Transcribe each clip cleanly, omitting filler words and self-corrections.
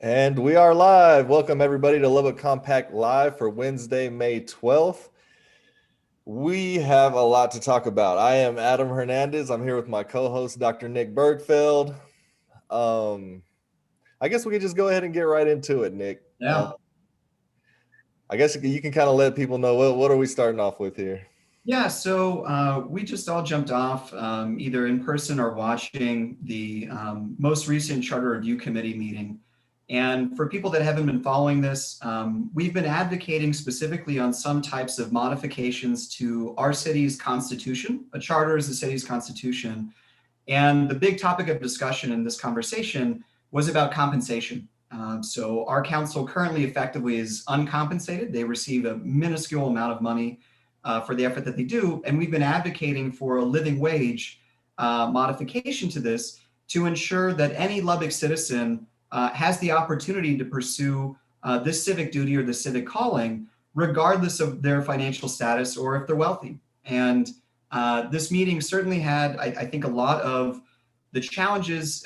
And we are live. Welcome everybody to Lubbock Compact Live for Wednesday, May 12th. We have a lot to talk about. I am Adam Hernandez. I'm here with my co-host, Dr. Nick Bergfeld. I guess we could just go ahead and get right into it, Nick. Yeah. I guess you can kind of let people know what are we starting off with here. Yeah. So we just all jumped off either in person or watching the most recent Charter Review Committee meeting. And for people that haven't been following this, we've been advocating specifically on some types of modifications to our city's constitution. A charter is the city's constitution. And the big topic of discussion in this conversation was about compensation. So our council currently effectively is uncompensated. They receive a minuscule amount of money for the effort that they do. And we've been advocating for a living wage modification to this to ensure that any Lubbock citizen has the opportunity to pursue this civic duty or the civic calling, regardless of their financial status or if they're wealthy. And this meeting certainly had, I think, a lot of the challenges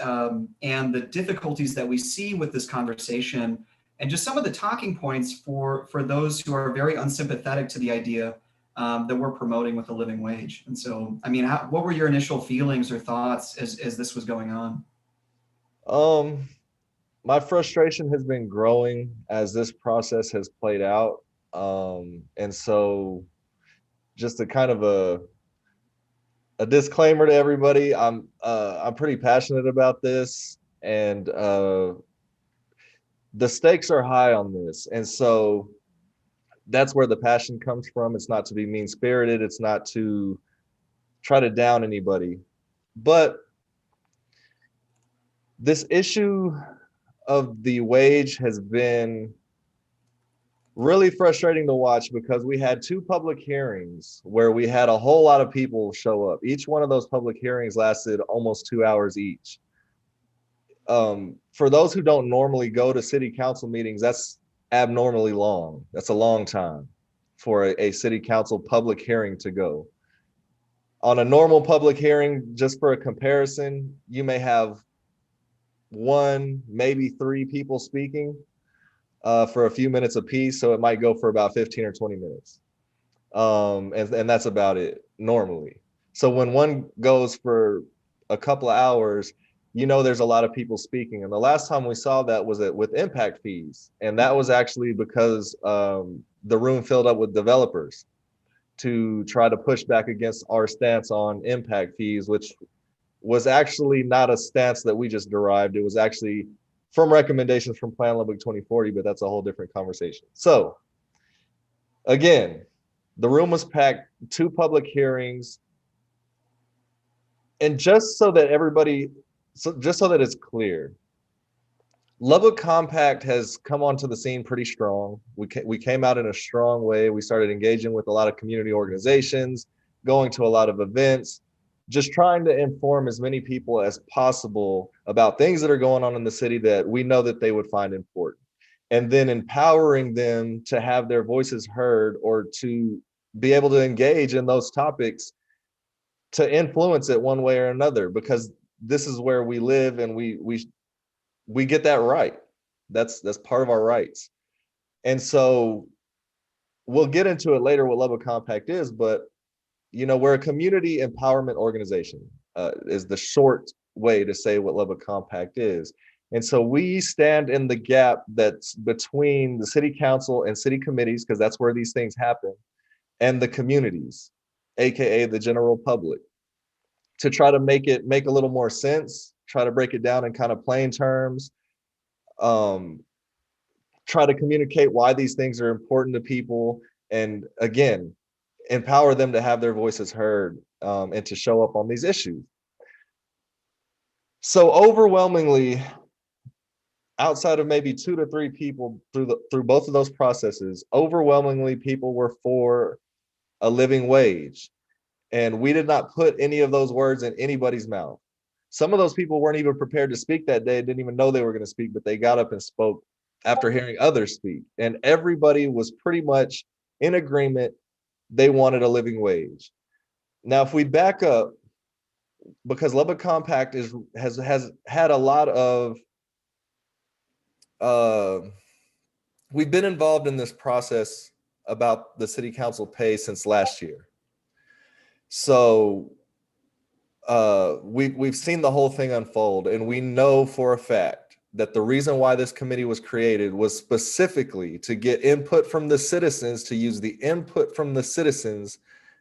and the difficulties that we see with this conversation, and just some of the talking points for those who are very unsympathetic to the idea that we're promoting with a living wage. And so, I mean, what were your initial feelings or thoughts as this was going on? My frustration has been growing as this process has played out. And so just a kind of a disclaimer to everybody. I'm pretty passionate about this, and the stakes are high on this, and so that's where the passion comes from. It's not to be mean spirited. It's not to try to down anybody, but this issue of the wage has been really frustrating to watch because we had two public hearings where we had a whole lot of people show up. Each one of those public hearings lasted almost 2 hours each. For those who don't normally go to city council meetings, that's abnormally long. That's a long time for a city council public hearing to go. On a normal public hearing, just for a comparison, you may have one, maybe three people speaking for a few minutes apiece. So it might go for about 15 or 20 minutes. And that's about it normally. So when one goes for a couple of hours, there's a lot of people speaking. And the last time we saw that was with impact fees. And that was actually because the room filled up with developers to try to push back against our stance on impact fees, which was actually not a stance that we just derived. It was actually from recommendations from Plan Lubbock 2040, but that's a whole different conversation. So again, the room was packed, two public hearings. And just so that it's clear, Lubbock Compact has come onto the scene pretty strong. We came out in a strong way. We started engaging with a lot of community organizations, going to a lot of events, just trying to inform as many people as possible about things that are going on in the city that we know that they would find important, and then empowering them to have their voices heard or to be able to engage in those topics to influence it one way or another, because this is where we live and we get that right. That's part of our rights. And so we'll get into it later what Lubbock Compact is, but we're a community empowerment organization, is the short way to say what Lubbock Compact is. And so we stand in the gap that's between the city council and city committees, because that's where these things happen, and the communities, aka the general public, to try to make a little more sense, try to break it down in kind of plain terms, try to communicate why these things are important to people, and again, empower them to have their voices heard, and to show up on these issues. So overwhelmingly, outside of maybe 2 to 3 people through both of those processes, overwhelmingly people were for a living wage. And we did not put any of those words in anybody's mouth. Some of those people weren't even prepared to speak that day, didn't even know they were going to speak, but they got up and spoke after hearing others speak. And everybody was pretty much in agreement. They wanted a living wage. Now, if we back up, because Lubbock Compact has had a lot of we've been involved in this process about the city council pay since last year. So we've seen the whole thing unfold, and we know for a fact that the reason why this committee was created was specifically to get input from the citizens, to use the input from the citizens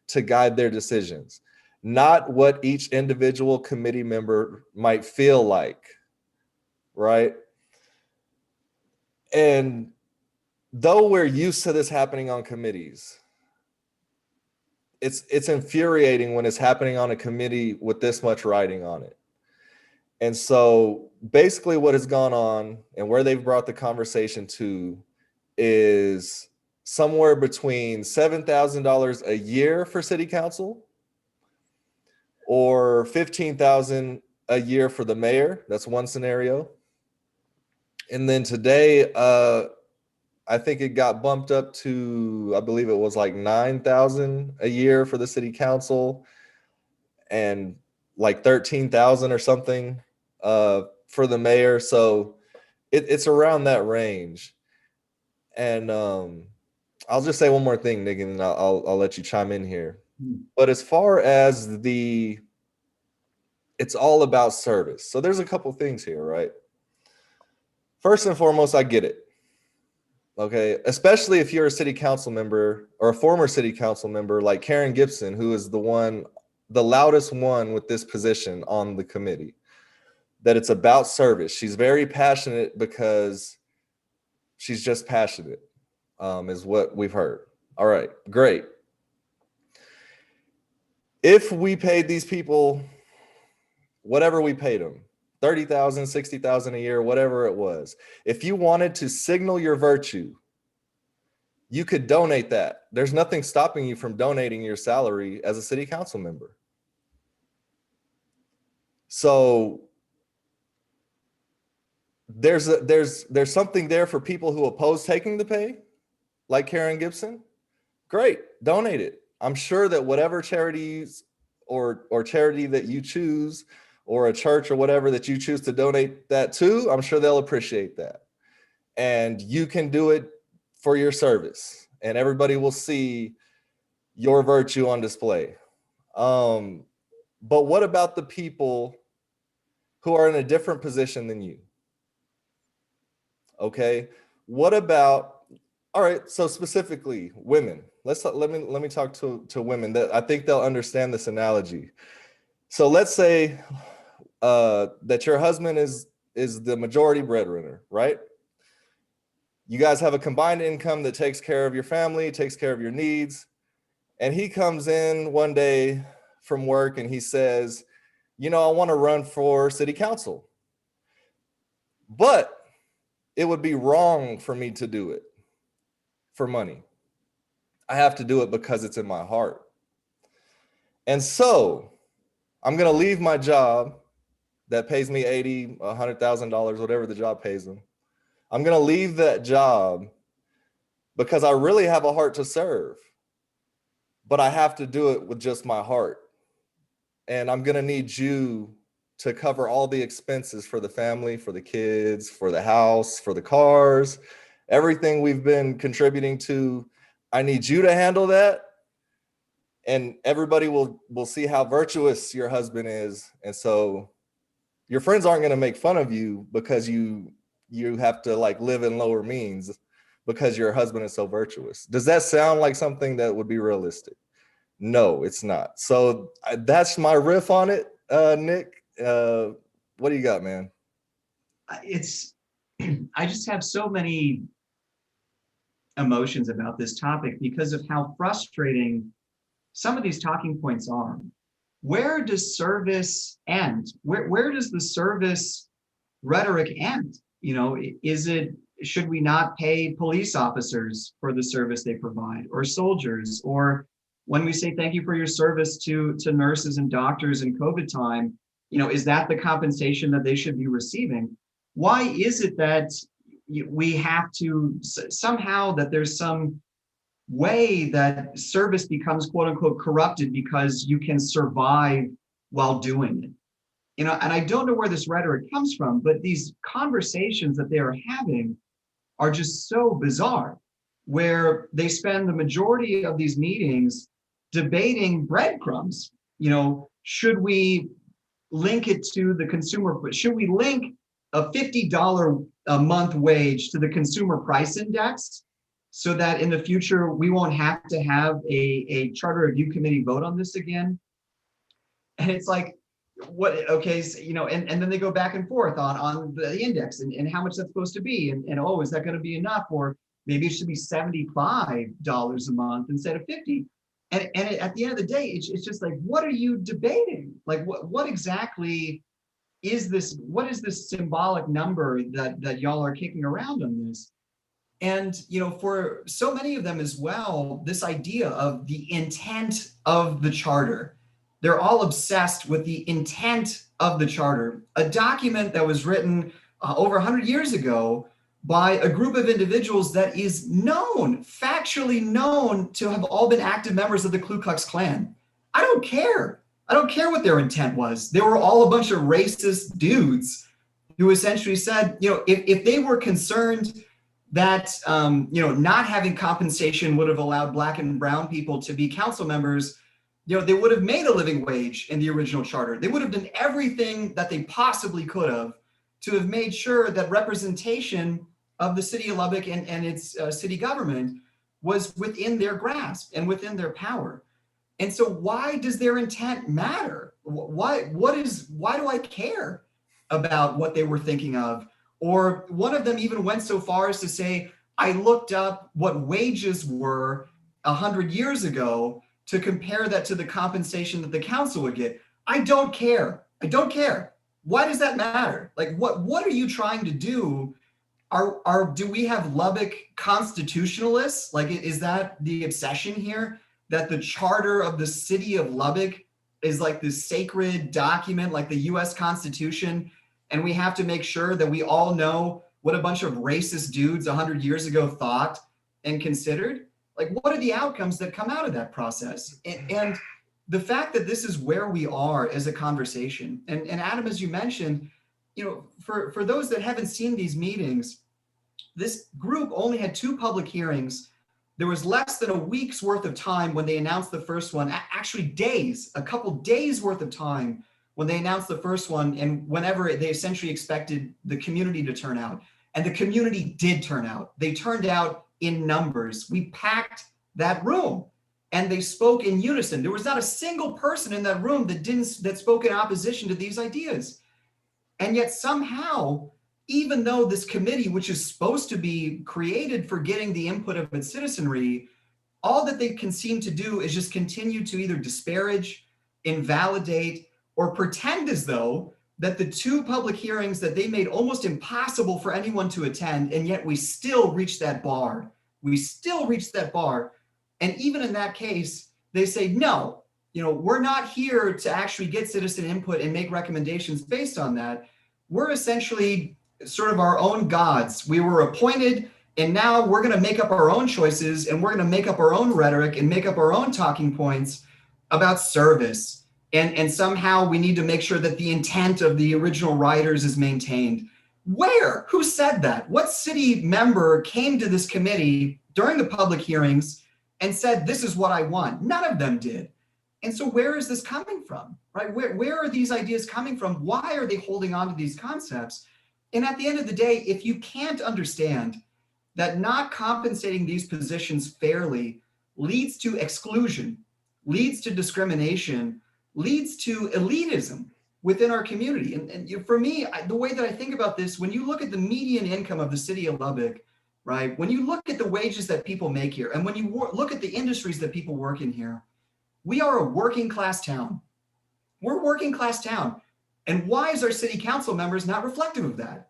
to guide their decisions, not what each individual committee member might feel like, right? And though we're used to this happening on committees, it's infuriating when it's happening on a committee with this much writing on it. And so basically what has gone on and where they've brought the conversation to is somewhere between $7,000 a year for city council or $15,000 a year for the mayor. That's one scenario. And then today, I think it got bumped up to, I believe it was like $9,000 a year for the city council and like $13,000 or something for the mayor. So it's around that range. And I'll just say one more thing, Nick, and I'll let you chime in here. But as far as it's all about service. So there's a couple things here, right? First and foremost, I get it. Okay, especially if you're a city council member or a former city council member like Karen Gibson, who is the loudest one with this position on the committee, that it's about service. She's very passionate because she's just passionate, is what we've heard. All right, great. If we paid these people whatever we paid them, $30,000, $60,000 a year, whatever it was. If you wanted to signal your virtue, you could donate that. There's nothing stopping you from donating your salary as a city council member. So there's something there for people who oppose taking the pay, like Karen Gibson. Great, donate it. I'm sure that whatever charities or charity that you choose, or a church or whatever that you choose to donate that to, I'm sure they'll appreciate that. And you can do it for your service, and everybody will see your virtue on display. But what about the people who are in a different position than you? Okay, what about, all right, so specifically women. Let me talk to women. That I think they'll understand this analogy. So let's say that your husband is the majority breadwinner, right? You guys have a combined income that takes care of your family, takes care of your needs. And he comes in one day from work and he says, I want to run for city council, but it would be wrong for me to do it for money. I have to do it because it's in my heart. And so I'm going to leave my job that pays me $80,000, $100,000, whatever the job pays them. I'm going to leave that job because I really have a heart to serve, but I have to do it with just my heart. And I'm going to need you to cover all the expenses for the family, for the kids, for the house, for the cars, everything we've been contributing to. I need you to handle that. And everybody will see how virtuous your husband is. And so your friends aren't going to make fun of you because you have to like live in lower means because your husband is so virtuous. Does that sound like something that would be realistic? No, it's not. So that's my riff on it, Nick. What do you got, man? I just have so many emotions about this topic because of how frustrating some of these talking points are. Where does service end? Where does the service rhetoric end? Should we not pay police officers for the service they provide, or soldiers? Or when we say thank you for your service to nurses and doctors in COVID time, is that the compensation that they should be receiving? Why is it that we have to somehow, that there's some way that service becomes quote unquote corrupted because you can survive while doing it? and I don't know where this rhetoric comes from, but these conversations that they are having are just so bizarre, where they spend the majority of these meetings debating breadcrumbs. Should we link it to the consumer? Should we link a $50 a month wage to the consumer price index so that in the future we won't have to have a charter review committee vote on this again? And it's like, what, okay, so, and then they go back and forth on the index and how much that's supposed to be. And oh, is that going to be enough? Or maybe it should be $75 a month instead of 50. And at the end of the day, it's just like, what are you debating? Like, what exactly is this? What is this symbolic number that y'all are kicking around on this? And, for so many of them as well, this idea of the intent of the charter, they're all obsessed with the intent of the charter, a document that was written over 100 years ago by a group of individuals that is known, factually known, to have all been active members of the Ku Klux Klan. I don't care. I don't care what their intent was. They were all a bunch of racist dudes who essentially said, if they were concerned that, not having compensation would have allowed Black and brown people to be council members, they would have made a living wage in the original charter. They would have done everything that they possibly could have to have made sure that representation of the city of Lubbock and its city government was within their grasp and within their power. And so why does their intent matter? Why do I care about what they were thinking of? Or one of them even went so far as to say, I looked up what wages were 100 years ago to compare that to the compensation that the council would get. I don't care. I don't care. Why does that matter? Like, what are you trying to do? Do we have Lubbock constitutionalists? Like, is that the obsession here? That the charter of the city of Lubbock is like this sacred document, like the US Constitution, and we have to make sure that we all know what a bunch of racist dudes 100 years ago thought and considered? Like, what are the outcomes that come out of that process? And the fact that this is where we are as a conversation, and Adam, as you mentioned, for those that haven't seen these meetings, this group only had 2 public hearings. There was less than a week's worth of time when they announced the first one, actually days, a couple days worth of time when they announced the first one, and whenever they essentially expected the community to turn out. And the community did turn out. They turned out in numbers. We packed that room and they spoke in unison. There was not a single person in that room that spoke in opposition to these ideas. And yet somehow, even though this committee, which is supposed to be created for getting the input of its citizenry, all that they can seem to do is just continue to either disparage, invalidate, or pretend as though that the 2 public hearings that they made almost impossible for anyone to attend, and yet we still reached that bar. We still reached that bar. And even in that case, they say, no, we're not here to actually get citizen input and make recommendations based on that. We're essentially sort of our own gods. We were appointed, and now we're going to make up our own choices, and we're going to make up our own rhetoric and make up our own talking points about service. And somehow we need to make sure that the intent of the original writers is maintained. Where? Who said that? What city member came to this committee during the public hearings and said, this is what I want? None of them did. And so where is this coming from, right? Where are these ideas coming from? Why are they holding on to these concepts? And at the end of the day, if you can't understand that not compensating these positions fairly leads to exclusion, leads to discrimination, leads to elitism within our community. And for me, the way that I think about this, when you look at the median income of the city of Lubbock, right? When you look at the wages that people make here, and when you look at the industries that people work in here, we are a working class town. We're a working class town. And why is our city council members not reflective of that?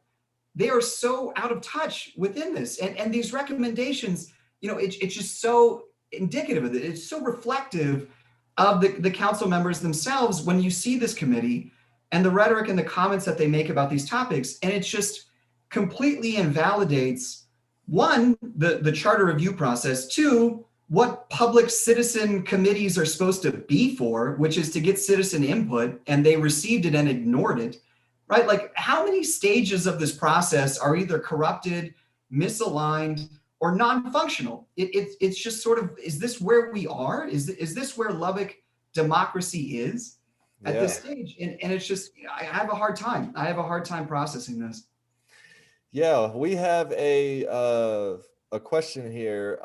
They are so out of touch within this. And these recommendations, it's just so indicative of it. It's so reflective of the council members themselves when you see this committee and the rhetoric and the comments that they make about these topics. And it just completely invalidates, 1, the charter review process, 2, what public citizen committees are supposed to be for, which is to get citizen input, and they received it and ignored it, right? Like, how many stages of this process are either corrupted, misaligned, or non-functional? It's just sort of, is this where we are? Is this where Lubbock democracy is at Yeah. this stage? And it's just, I have a hard time. I have a hard time processing this. Yeah, we have a question here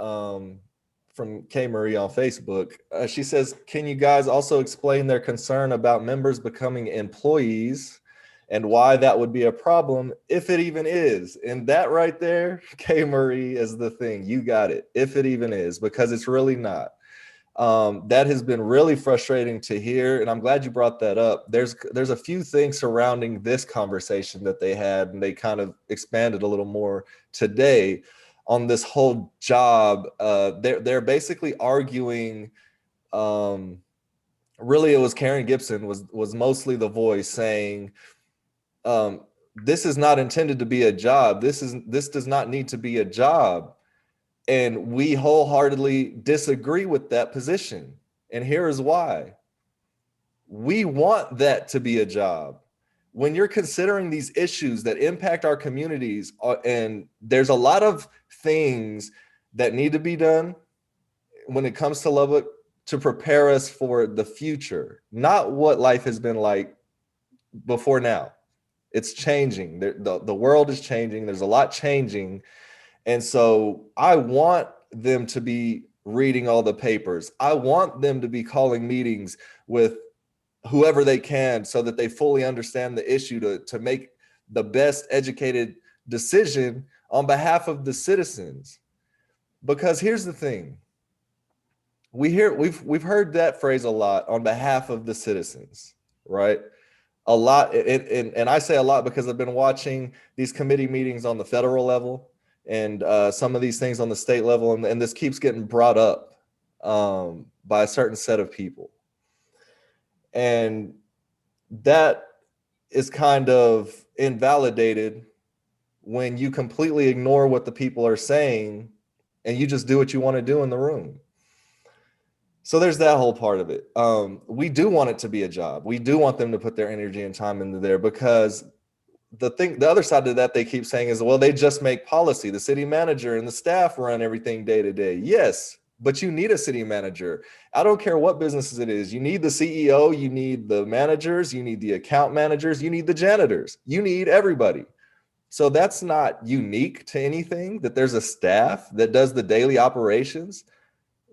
from K Marie on Facebook. She says, "Can you guys also explain their concern about members becoming employees and why that would be a problem if it even is?" And that right there, K Marie, is the thing. You got it. If it even is, because it's really not. That has been really frustrating to hear, and I'm glad you brought that up. There's a few things surrounding this conversation that they had, and they kind of expanded a little more today on this whole job. They're basically arguing. Really, it was Karen Gibson was mostly the voice saying, this is not intended to be a job. This does not need to be a job. And we wholeheartedly disagree with that position. And here is why. We want that to be a job. When you're considering these issues that impact our communities, and there's a lot of things that need to be done when it comes to Lubbock to prepare us for the future, not what life has been like before now. It's changing. The world is changing. There's a lot changing. And so I want them to be reading all the papers. I want them to be calling meetings with whoever they can so that they fully understand the issue to make the best educated decision on behalf of the citizens. Because here's the thing. We've heard that phrase a lot, on behalf of the citizens, right? A lot. And I say a lot because I've been watching these committee meetings on the federal level and some of these things on the state level, and this keeps getting brought up by a certain set of people. And that is kind of invalidated when you completely ignore what the people are saying and you just do what you want to do in the room. So there's that whole part of it. We do want it to be a job. We do want them to put their energy and time into there, because the other side of that they keep saying is, well, they just make policy. The city manager and the staff run everything day to day. Yes, but you need a city manager. I don't care what businesses it is. You need the CEO, you need the managers, you need the account managers, you need the janitors, you need everybody. So that's not unique to anything, that there's a staff that does the daily operations.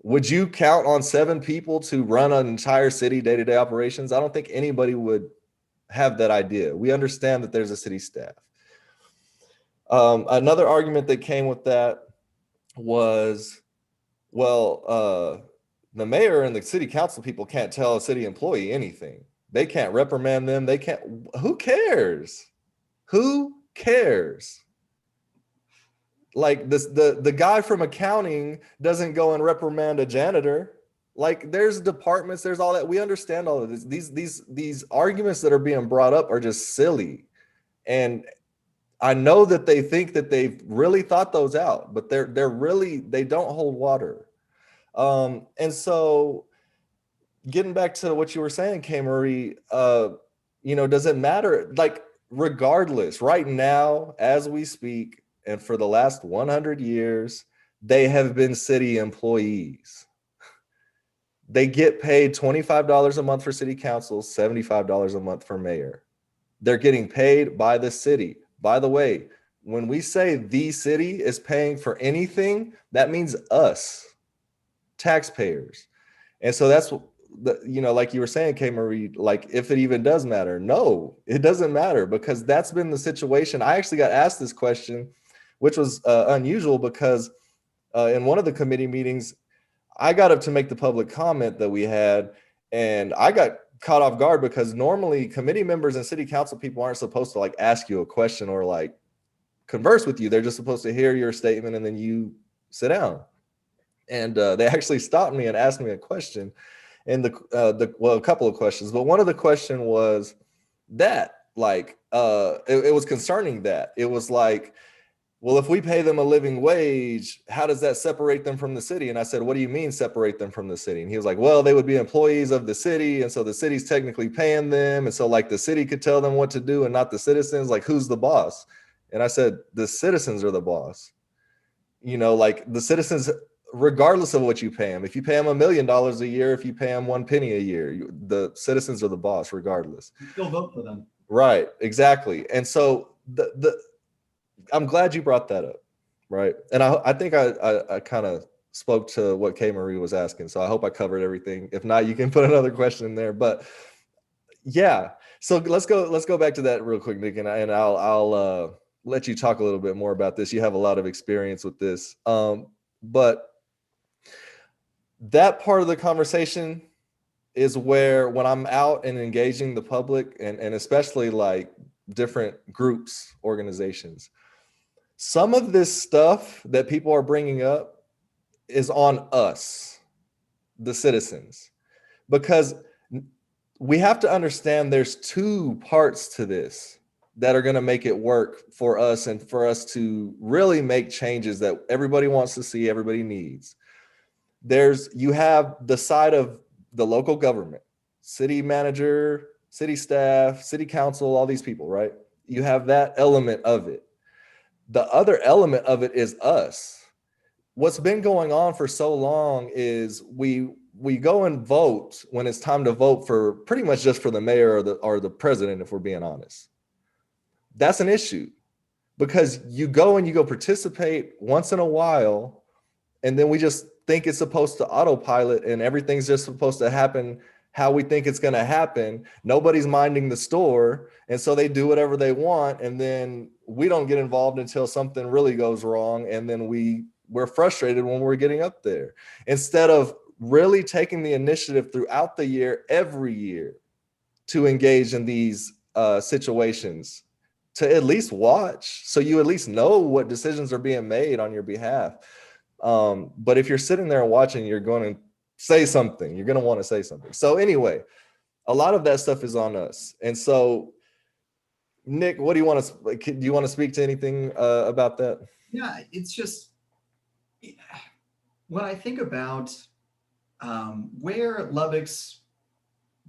Would you count on 7 people to run an entire city day-to-day operations? I don't think anybody would have that idea. We understand that there's a city staff. Another argument that came with that was, well, the mayor and the city council people can't tell a city employee anything. They can't reprimand them. They can't. Who cares? Who cares? Like this, the guy from accounting doesn't go and reprimand a janitor. Like, there's departments, there's all that. We understand all of this. These arguments that are being brought up are just silly. And I know that they think that they've really thought those out, but they don't hold water. And so getting back to what you were saying, K Marie, does it matter? Like, regardless, right now, as we speak, and for the last 100 years, they have been city employees. They get paid $25 a month for city council, $75 a month for mayor. They're getting paid by the city. By the way, when we say the city is paying for anything, that means us, taxpayers. And so that's, like you were saying, K Marie, like, if it even does matter. No, it doesn't matter, because that's been the situation. I actually got asked this question, which was unusual, because in one of the committee meetings, I got up to make the public comment that we had, and I got caught off guard, because normally committee members and city council people aren't supposed to like ask you a question or like converse with you. They're just supposed to hear your statement and then you sit down. And they actually stopped me and asked me a question, and a couple of questions, but one of the question was that, like, it was concerning that it was like, well, if we pay them a living wage, how does that separate them from the city? And I said, what do you mean separate them from the city? And he was like, well, they would be employees of the city. And so the city's technically paying them. And so like the city could tell them what to do and not the citizens. Like, who's the boss? And I said, the citizens are the boss. You know, like the citizens, regardless of what you pay them, if you pay them $1 million a year, if you pay them 1 penny a year, the citizens are the boss regardless. You still vote for them. Right, exactly. And so I'm glad you brought that up, right? And I think I kind of spoke to what Kay Marie was asking, so I hope I covered everything. If not, you can put another question in there. But yeah, so let's go back to that real quick, Nick, and I'll let you talk a little bit more about this. You have a lot of experience with this, but that part of the conversation is where, when I'm out and engaging the public, and especially like different groups, organizations, some of this stuff that people are bringing up is on us, the citizens, because we have to understand there's two parts to this that are going to make it work for us, and for us to really make changes that everybody wants to see, everybody needs. You have the side of the local government, city manager, city staff, city council, all these people, right? You have that element of it. The other element of it is us. What's been going on for so long is we go and vote when it's time to vote for pretty much just for the mayor or the president, if we're being honest. That's an issue, because you go participate once in a while, and then we just think it's supposed to autopilot and everything's just supposed to happen how we think it's going to happen. Nobody's minding the store, and so they do whatever they want, and then we don't get involved until something really goes wrong, and then we're frustrated when we're getting up there, instead of really taking the initiative throughout the year, every year, to engage in these situations, to at least watch, so you at least know what decisions are being made on your behalf. But if you're sitting there and watching, you're going to say something. You're going to want to say something. So anyway, a lot of that stuff is on us. And so, Nick, what do you want to speak to anything about that? Yeah, it's just, when I think about where Lubbock's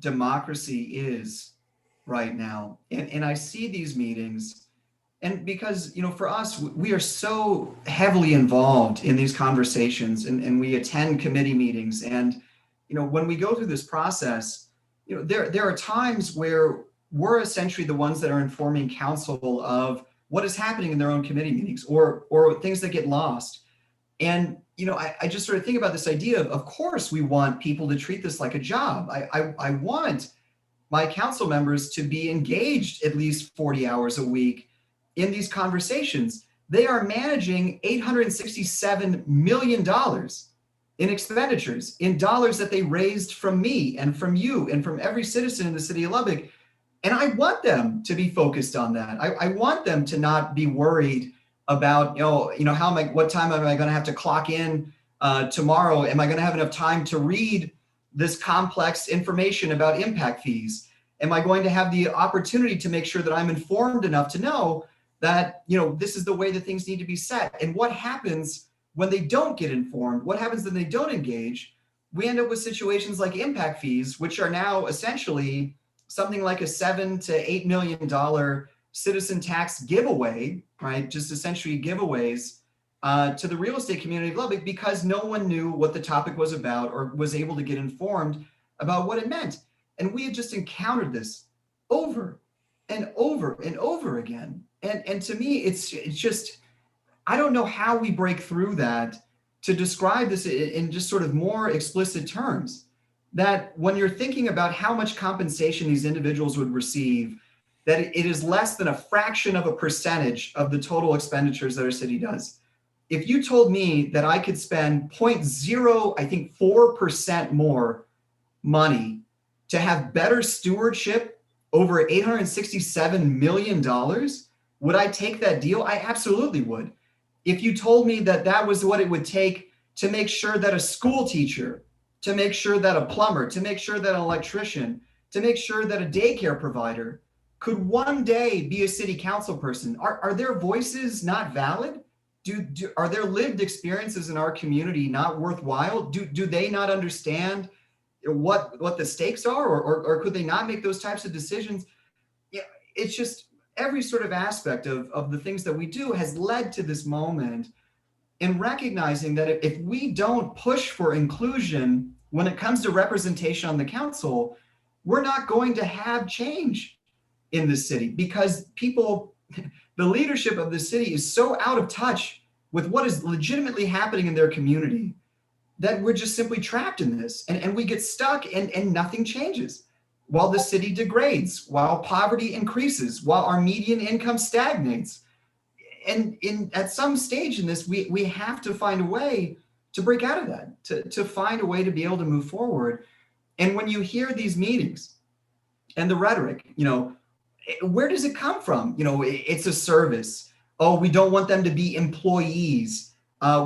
democracy is right now, and I see these meetings, and because, for us, we are so heavily involved in these conversations, and we attend committee meetings, and when we go through this process, there are times where we're essentially the ones that are informing council of what is happening in their own committee meetings, or things that get lost. And I just sort of think about this idea of course we want people to treat this like a job. I want my council members to be engaged at least 40 hours a week in these conversations. They are managing $867 million in expenditures, in dollars that they raised from me and from you and from every citizen in the city of Lubbock. And I want them to be focused on that. I want them to not be worried about, what time am I going to have to clock in tomorrow? Am I going to have enough time to read this complex information about impact fees? Am I going to have the opportunity to make sure that I'm informed enough to know that, this is the way that things need to be set? And what happens when they don't get informed? What happens when they don't engage? We end up with situations like impact fees, which are now essentially something like a $7 to $8 million citizen tax giveaway, right? Just essentially giveaways to the real estate community of Lubbock, because no one knew what the topic was about or was able to get informed about what it meant. And we had just encountered this over and over and over again. And to me, it's just, I don't know how we break through that to describe this in just sort of more explicit terms, that when you're thinking about how much compensation these individuals would receive, that it is less than a fraction of a percentage of the total expenditures that our city does. If you told me that I could spend 4% more money to have better stewardship over $867 million, would I take that deal? I absolutely would. If you told me that that was what it would take to make sure that a school teacher, to make sure that a plumber, to make sure that an electrician, to make sure that a daycare provider could one day be a city council person, are their voices not valid? Are their lived experiences in our community not worthwhile? Do they not understand what the stakes are, or could they not make those types of decisions? Yeah, it's just every sort of aspect of the things that we do has led to this moment in recognizing that if we don't push for inclusion when it comes to representation on the council, we're not going to have change in the city, because people, the leadership of the city is so out of touch with what is legitimately happening in their community that we're just simply trapped in this, and we get stuck, and nothing changes while the city degrades, while poverty increases, while our median income stagnates. And at some stage in this, we have to find a way to break out of that, to find a way to be able to move forward. And when you hear these meetings and the rhetoric, where does it come from? It's a service. Oh, we don't want them to be employees.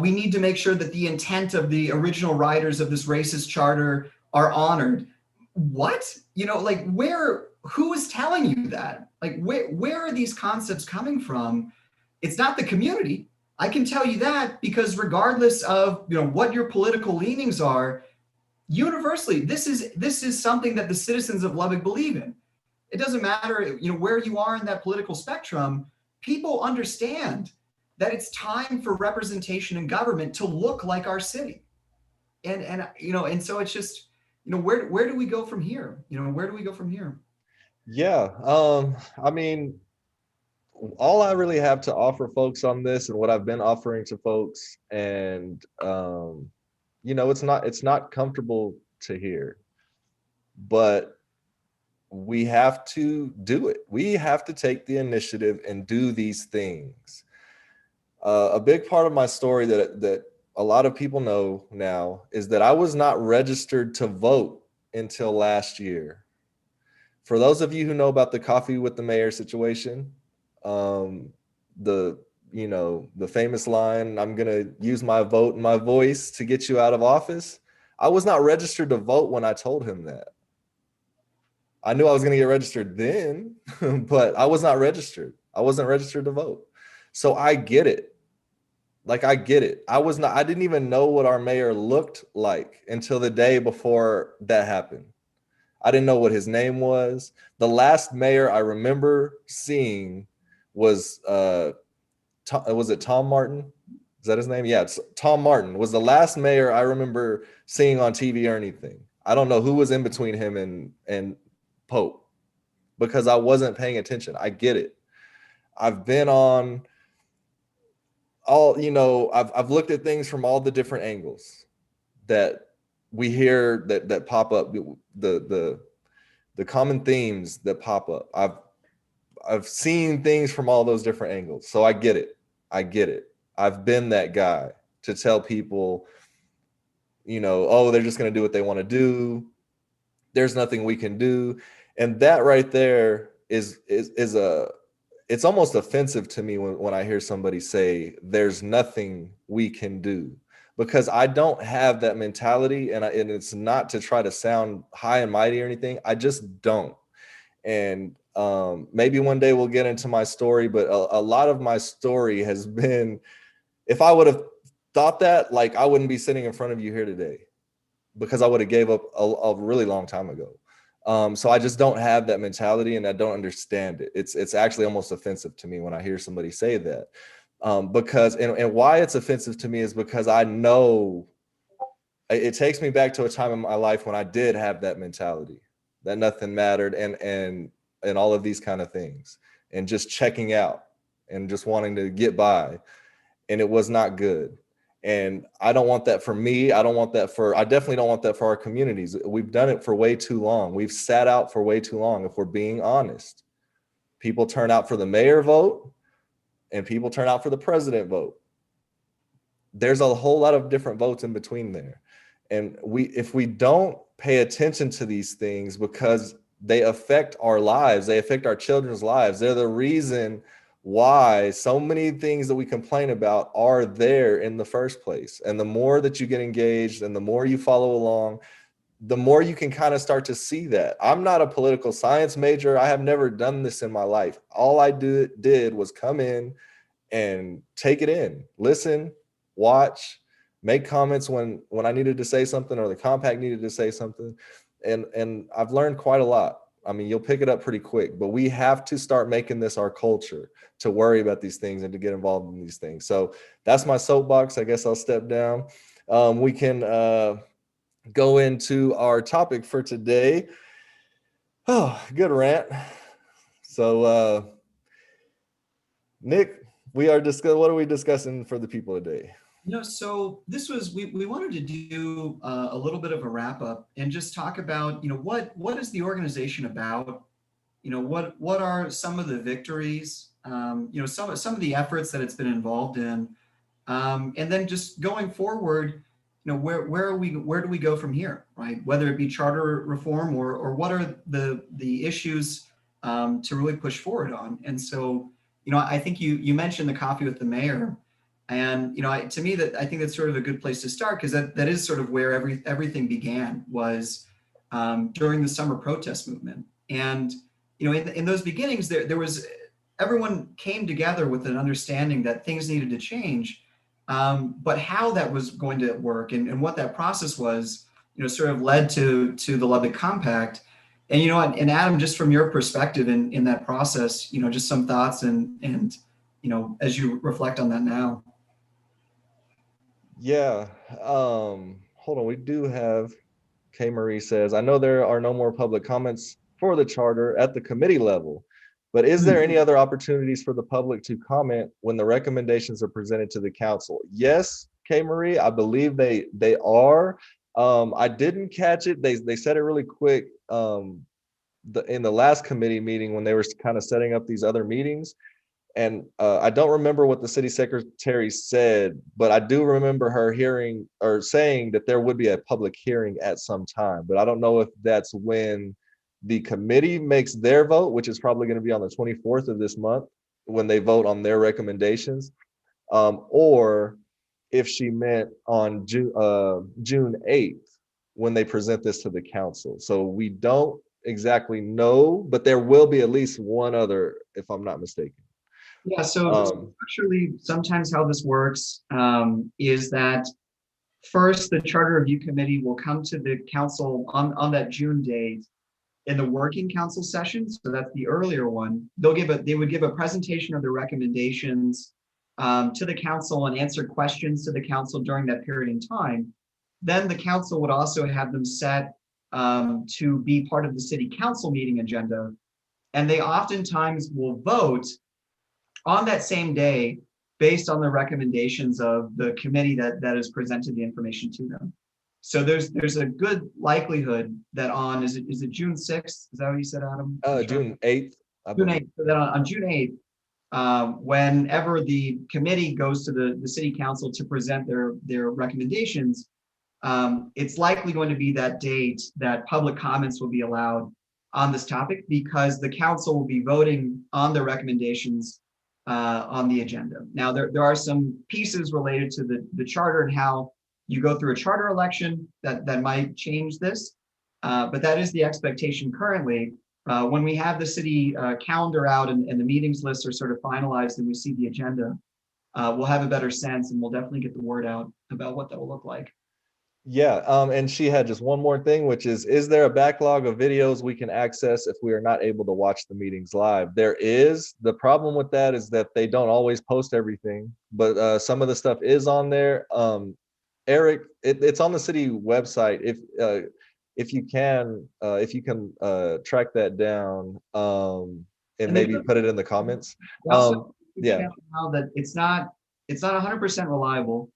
We need to make sure that the intent of the original writers of this racist charter are honored. What? Who is telling you that? Like, where are these concepts coming from? It's not the community. I can tell you that, because regardless of what your political leanings are, universally, this is something that the citizens of Lubbock believe in. It doesn't matter where you are in that political spectrum. People understand that it's time for representation in government to look like our city. And so it's just, where do we go from here? Where do we go from here? Yeah. I mean, all I really have to offer folks on this, and what I've been offering to folks, and it's not comfortable to hear, but we have to do it. We have to take the initiative and do these things. A big part of my story that a lot of people know now is that I was not registered to vote until last year. For those of you who know about the coffee with the mayor situation, the famous line, "I'm going to use my vote and my voice to get you out of office." I was not registered to vote when I told him that. I knew I was going to get registered then, but I was not registered. I wasn't registered to vote. So I get it. I get it. I didn't even know what our mayor looked like until the day before that happened. I didn't know what his name was. The last mayor I remember seeing was it Tom Martin? Is that his name? Yeah, it's Tom Martin was the last mayor I remember seeing on TV or anything. I don't know who was in between him and Pope, because I wasn't paying attention. I get it. I've been on I've looked at things from all the different angles that we hear that pop up, the common themes that pop up. I've seen things from all those different angles. So I get it. I've been that guy to tell people, oh, they're just going to do what they want to do. There's nothing we can do. And that right there is it's almost offensive to me when I hear somebody say there's nothing we can do, because I don't have that mentality, and it's not to try to sound high and mighty or anything. I just don't. And maybe one day we'll get into my story, but a lot of my story has been, if I would have thought that, I wouldn't be sitting in front of you here today, because I would have gave up a really long time ago. So I just don't have that mentality, and I don't understand it. It's actually almost offensive to me when I hear somebody say that. Because why it's offensive to me is because I know it takes me back to a time in my life when I did have that mentality, that nothing mattered, and all of these kind of things, and just checking out and just wanting to get by, and it was not good. And I don't want that for me. I definitely don't want that for our communities. We've done it for way too long. We've sat out for way too long, if we're being honest. People turn out for the mayor vote, and people turn out for the president vote. There's a whole lot of different votes in between there. And if we don't pay attention to these things, because they affect our lives, they affect our children's lives, they're the reason why so many things that we complain about are there in the first place. And the more that you get engaged and the more you follow along, the more you can kind of start to see that. I'm not a political science major. I have never done this in my life. All I did was come in and take it in, listen, watch, make comments when I needed to say something or the compact needed to say something. And I've learned quite a lot. I mean, you'll pick it up pretty quick, but we have to start making this our culture to worry about these things and to get involved in these things. So that's my soapbox. I guess I'll step down. We can go into our topic for today. Oh, good rant. So, Nick, what are we discussing for the people today? So this was, we wanted to do a little bit of a wrap up and just talk about, what is the organization about? What are some of the victories? Some of the efforts that it's been involved in, and then just going forward, where do we go from here, right? Whether it be charter reform or what are the issues to really push forward on. And so, I think you mentioned the coffee with the mayor, and to me, that I think that's sort of a good place to start, because that is sort of where everything began, was during the summer protest movement. And in those beginnings, there was, everyone came together with an understanding that things needed to change, but how that was going to work and what that process was, sort of led to the Lubbock Compact. And and Adam, just from your perspective in that process, just some thoughts and as you reflect on that now. Yeah. Hold on. We do have K. Marie says, I know there are no more public comments for the charter at the committee level, but is there any other opportunities for the public to comment when the recommendations are presented to the council? Yes, K. Marie, I believe they are. I didn't catch it. They said it really quick in the last committee meeting when they were kind of setting up these other meetings. And I don't remember what the city secretary said, but I do remember her hearing or saying that there would be a public hearing at some time. But I don't know if that's when the committee makes their vote, which is probably going to be on the 24th of this month when they vote on their recommendations, or if she meant on June 8th when they present this to the council. So we don't exactly know, but there will be at least one other, if I'm not mistaken. Yeah, so actually, sometimes how this works is that first, the Charter Review Committee will come to the council on that June date in the working council session. So that's the earlier one. They would give a presentation of the recommendations to the council and answer questions to the council during that period in time. Then the council would also have them set to be part of the city council meeting agenda. And they oftentimes will vote on that same day based on the recommendations of the committee that has presented the information to them. So there's a good likelihood that on, is it June 6th? Is that what you said, Adam? June 8th. June 8th. So that on June 8th, whenever the committee goes to the city council to present their recommendations, it's likely going to be that date that public comments will be allowed on this topic, because the council will be voting on the recommendations on the agenda. Now, there are some pieces related to the charter and how you go through a charter election that might change this, but that is the expectation currently. When we have the city calendar out and the meetings lists are sort of finalized and we see the agenda, we'll have a better sense, and we'll definitely get the word out about what that will look like. Yeah, and she had just one more thing, which is there a backlog of videos we can access if we are not able to watch the meetings live? There is. The problem with that is that they don't always post everything, but some of the stuff is on there. Eric, it's on the city website. If you can track that down and maybe put it in the comments. Yeah. Now that it's not 100% reliable.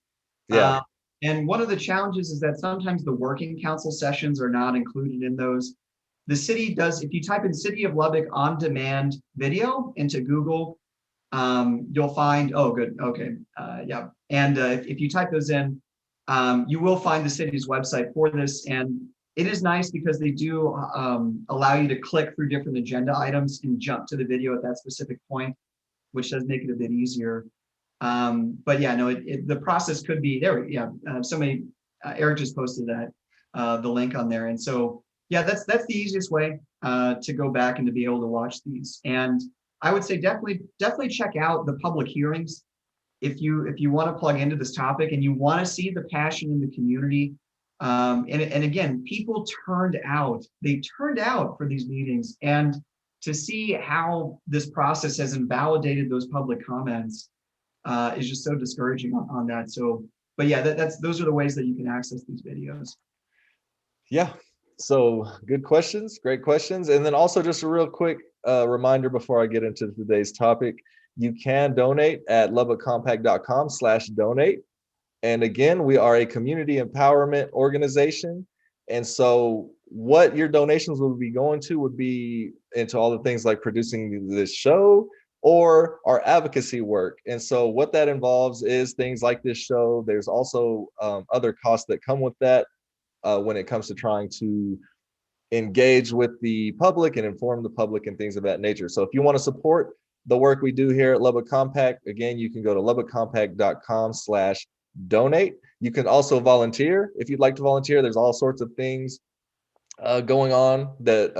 Yeah. And one of the challenges is that sometimes the working council sessions are not included in those. The city does, if you type in City of Lubbock on demand video into Google, you'll find, oh, good, okay, yeah. And if you type those in, you will find the city's website for this. And it is nice because they do allow you to click through different agenda items and jump to the video at that specific point, which does make it a bit easier. But yeah, no, the process could be there. Yeah, somebody, Eric just posted that, the link on there. And so, yeah, that's the easiest way to go back and to be able to watch these. And I would say definitely check out the public hearings if you want to plug into this topic and you want to see the passion in the community. And again, people they turned out for these meetings, and to see how this process has invalidated those public comments is just so discouraging on that. So, but yeah, those are the ways that you can access these videos. Yeah. So good questions, great questions. And then also just a real quick reminder before I get into today's topic, you can donate at lubbockcompact.com/donate. And again, we are a community empowerment organization. And so what your donations would be going to would be into all the things like producing this show or our advocacy work. And so what that involves is things like this show. There's also other costs that come with that when it comes to trying to engage with the public and inform the public and things of that nature. So if you want to support the work we do here at Lubbock Compact, again, you can go to lubbockcompact.com/donate. You can also volunteer if you'd like to volunteer. There's all sorts of things going on that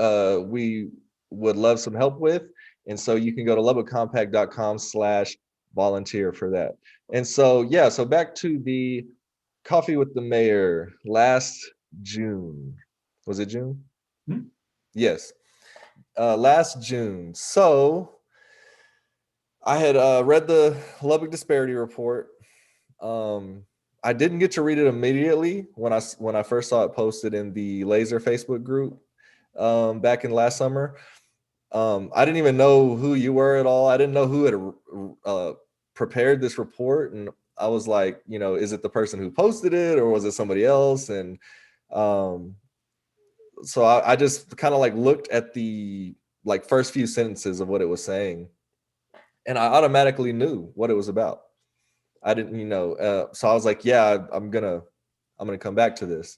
we would love some help with. And so you can go to lubbockcompact.com/volunteer for that. And so, yeah, so back to the coffee with the mayor last June. Was it June? Hmm. Yes. Last June. So I had read the Lubbock Disparity Report. I didn't get to read it immediately when I first saw it posted in the Laser Facebook group back in last summer. I didn't even know who you were at all. I didn't know who had prepared this report, and I was like, you know, is it the person who posted it or was it somebody else? And so I just kind of like looked at the like first few sentences of what it was saying, and I automatically knew what it was about. I didn't, you know, so I was like, yeah, I'm gonna come back to this.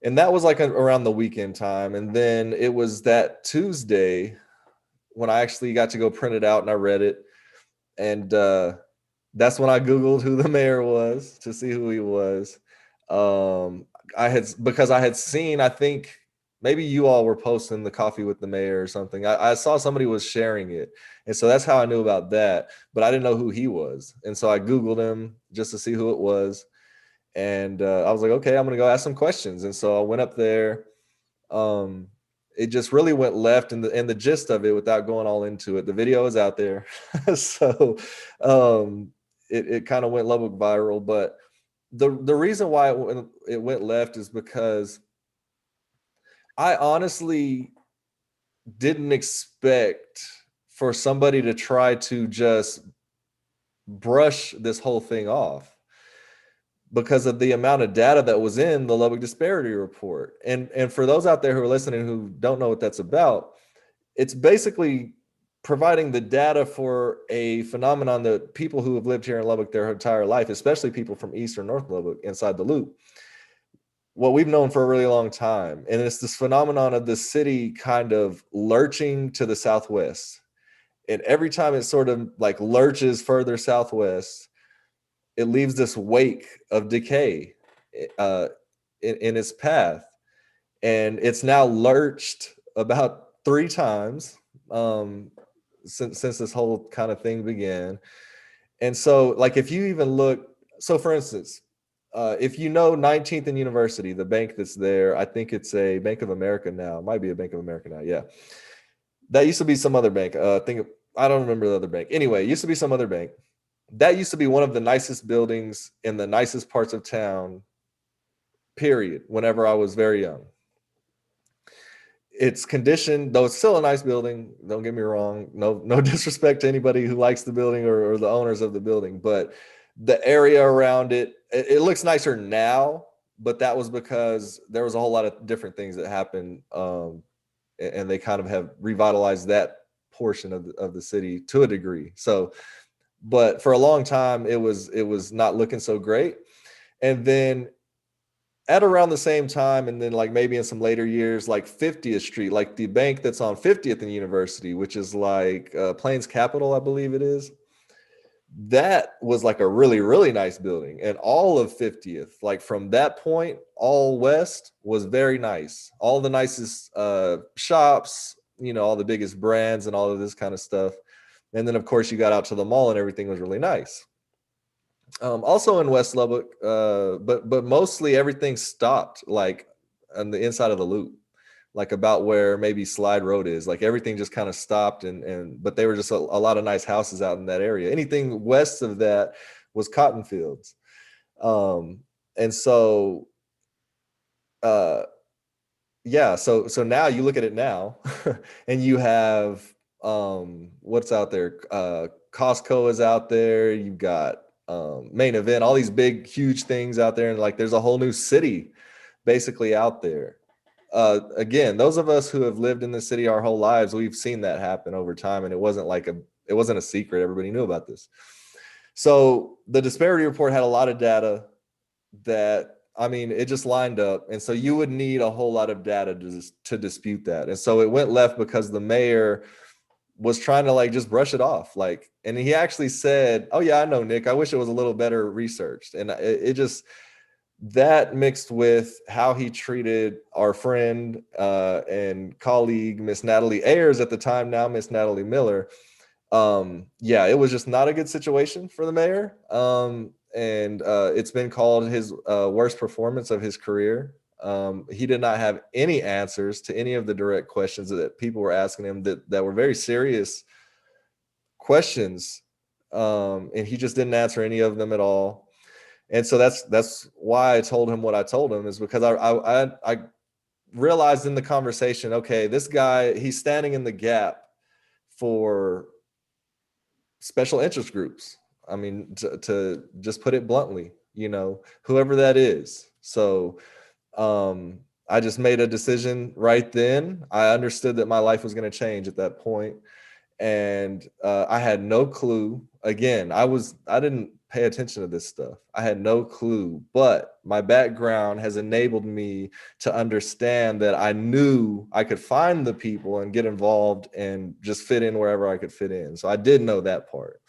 And that was like around the weekend time. And then it was that Tuesday when I actually got to go print it out and I read it. And that's when I Googled who the mayor was to see who he was. Because I had seen, I think maybe you all were posting the coffee with the mayor or something. I saw somebody was sharing it. And so that's how I knew about that, but I didn't know who he was. And so I Googled him just to see who it was. And I was like, okay, I'm going to go ask some questions. And so I went up there. It just really went left, and the gist of it, without going all into it, the video is out there. So it kind of went Lubbock viral. But the reason why it went left is because I honestly didn't expect for somebody to try to just brush this whole thing off because of the amount of data that was in the Lubbock Disparity Report. And for those out there who are listening who don't know what that's about, it's basically providing the data for a phenomenon that people who have lived here in Lubbock their entire life, especially people from East or North Lubbock inside the loop, what we've known for a really long time. And it's this phenomenon of the city kind of lurching to the southwest. And every time it sort of like lurches further southwest, it leaves this wake of decay in its path. And it's now lurched about 3 times since this whole kind of thing began. And so like if you even look, so for instance, if you know 19th and University, the bank that's there, I think it's a Bank of America now. It might be a Bank of America now. Yeah. That used to be some other bank. I don't remember the other bank. Anyway, it used to be some other bank. That used to be one of the nicest buildings in the nicest parts of town, period, whenever I was very young. It's conditioned, though it's still a nice building, don't get me wrong, no disrespect to anybody who likes the building or the owners of the building, but the area around it looks nicer now, but that was because there was a whole lot of different things that happened, and they kind of have revitalized that portion of the city to a degree. So, but for a long time, it was not looking so great. And then at around the same time, and then like maybe in some later years, like 50th Street, like the bank that's on 50th and University, which is like Plains Capital, I believe it is. That was like a really, really nice building. And all of 50th, like from that point, all west was very nice. All the nicest shops, all the biggest brands and all of this kind of stuff. And then of course you got out to the mall and everything was really nice. Also in West Lubbock, but mostly everything stopped like on the inside of the loop, like about where maybe Slide Road is. Like everything just kind of stopped, but they were just a lot of nice houses out in that area. Anything west of that was cotton fields, and so yeah. So now you look at it now, and you have what's out there. Costco is out there. You've got Main Event, all these big, huge things out there, and like there's a whole new city basically out there. Again, those of us who have lived in the city our whole lives, we've seen that happen over time, and it wasn't a secret. Everybody knew about this. So the disparity report had a lot of data that, I mean, it just lined up, and so you would need a whole lot of data to dispute that. And so it went left because the mayor was trying to like just brush it off, like, and he actually said, "Oh yeah, I know, Nick. I wish it was a little better researched." And it just, that mixed with how he treated our friend and colleague, Miss Natalie Ayers at the time, now Miss Natalie Miller. Yeah, it was just not a good situation for the mayor. And it's been called his worst performance of his career. He did not have any answers to any of the direct questions that people were asking him that were very serious questions. And he just didn't answer any of them at all. And so that's why I told him what I told him, is because I realized in the conversation, okay, this guy, he's standing in the gap for special interest groups. I mean, to just put it bluntly, whoever that is. So I just made a decision right then. I understood that my life was going to change at that point. And I had no clue. Again, I didn't pay attention to this stuff. I had no clue, but my background has enabled me to understand that I knew I could find the people and get involved and just fit in wherever I could fit in. So I did know that part.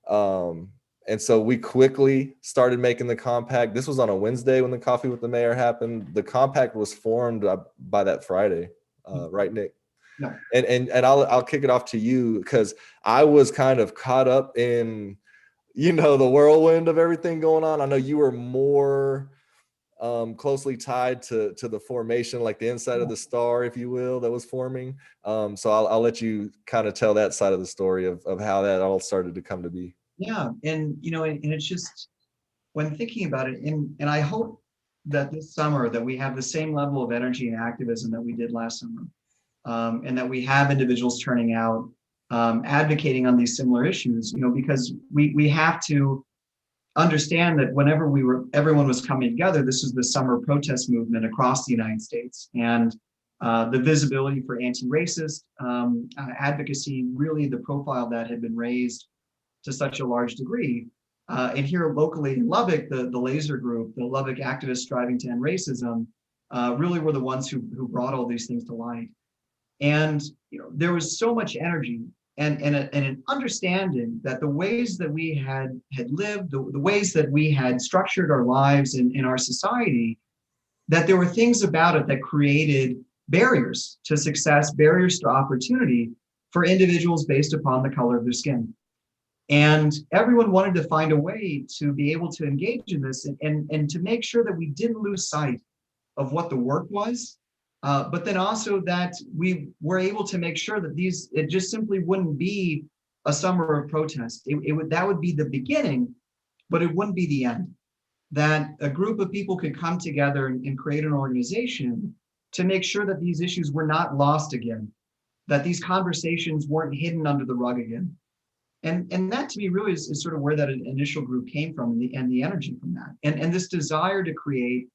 And so we quickly started making the compact. This was on a Wednesday when the Coffee with the Mayor happened. The compact was formed by that Friday, right, Nick? No. And I'll kick it off to you, because I was kind of caught up in, the whirlwind of everything going on. I know you were more closely tied to the formation, like the inside of the star, if you will, that was forming. So I'll let you kind of tell that side of the story of how that all started to come to be. Yeah, and it's just, when thinking about it, and I hope that this summer that we have the same level of energy and activism that we did last summer, and that we have individuals turning out, advocating on these similar issues, because we have to understand that whenever everyone was coming together, this was the summer protest movement across the United States, and the visibility for anti-racist advocacy, really the profile that had been raised to such a large degree. And here locally in Lubbock, the Laser Group, the Lubbock Activists Striving to End Racism, really were the ones who brought all these things to light. And there was so much energy and an understanding that the ways that we had lived, the ways that we had structured our lives in our society, that there were things about it that created barriers to success, barriers to opportunity for individuals based upon the color of their skin. And everyone wanted to find a way to be able to engage in this and to make sure that we didn't lose sight of what the work was, but then also that we were able to make sure that it just simply wouldn't be a summer of protest. That would be the beginning, but it wouldn't be the end. That a group of people could come together and create an organization to make sure that these issues were not lost again, that these conversations weren't hidden under the rug again. And that to me really is sort of where that initial group came from, and the energy from that. And this desire to create